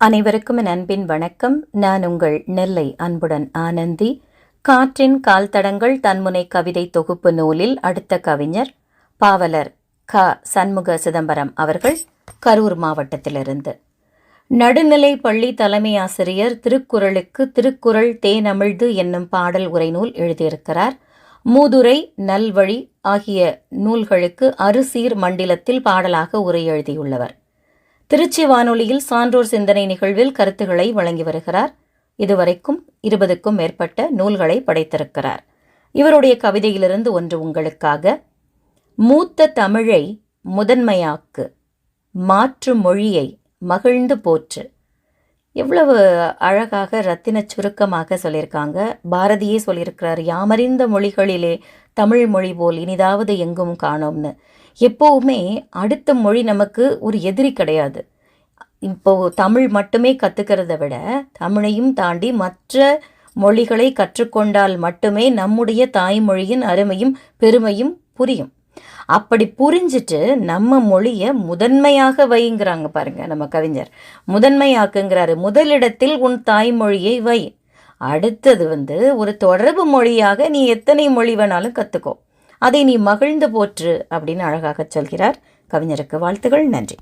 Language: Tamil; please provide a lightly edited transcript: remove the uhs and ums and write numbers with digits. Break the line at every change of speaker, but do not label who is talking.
அனைவருக்கும் என் அன்பின் வணக்கம். நான் உங்கள் நெல்லை அன்புடன் ஆனந்தி. காற்றின் கால் தடங்கள் தன்முனை கவிதை தொகுப்பு நூலில் அடுத்த கவிஞர் பாவலர் க. சண்முக சிதம்பரம் அவர்கள், கரூர் மாவட்டத்திலிருந்து. நடுநிலை பள்ளி தலைமை ஆசிரியர் திருக்குறளுக்கு திருக்குறள் தேனமிழ்து என்னும் பாடல் உரைநூல் எழுதியிருக்கிறார். மூதுரை, நல்வழி ஆகிய நூல்களுக்கு அறுசீர் மண்டிலத்தில் பாடலாக உரை எழுதியுள்ளவர். திருச்சி வானொலியில் சான்றோர் சிந்தனை நிகழ்வில் கருத்துக்களை வழங்கி வருகிறார். இதுவரைக்கும் 20க்கும் மேற்பட்ட நூல்களை படைத்திருக்கிறார். இவருடைய கவிதையிலிருந்து ஒன்று உங்களுக்காக. மூத்த தமிழை முதன்மையாக்கு, மாற்று மொழியை மகிழ்ந்து போற்று. எவ்வளவு அழகாக ரத்தின சுருக்கமாக சொல்லியிருக்காங்க. பாரதியே சொல்லியிருக்கிறார், யாமறிந்த மொழிகளிலே தமிழ் மொழி போல் இனிதாவது எங்கும் காணோம்னு. எப்போவுமே அடுத்த மொழி நமக்கு ஒரு எதிரி கிடையாது. இப்போது தமிழ் மட்டுமே கற்றுக்கிறத விட தமிழையும் தாண்டி மற்ற மொழிகளை கற்றுக்கொண்டால் மட்டுமே நம்முடைய தாய்மொழியின் அருமையும் பெருமையும் புரியும். அப்படி புரிஞ்சிட்டு நம்ம மொழியை முதன்மையாக வைங்கிறாங்க பாருங்க நம்ம கவிஞர். முதன்மையாக்குங்கிறாரு. முதலிடத்தில் உன் தாய்மொழியை வை. அடுத்தது ஒரு தொடர்பு மொழியாக நீ எத்தனை மொழி வேணாலும் கற்றுக்கோ, அதை நீ மகிழ்ந்து போற்று அப்படின்னு அழகாக சொல்கிறார். கவிஞருக்கு வாழ்த்துகள். நன்றி.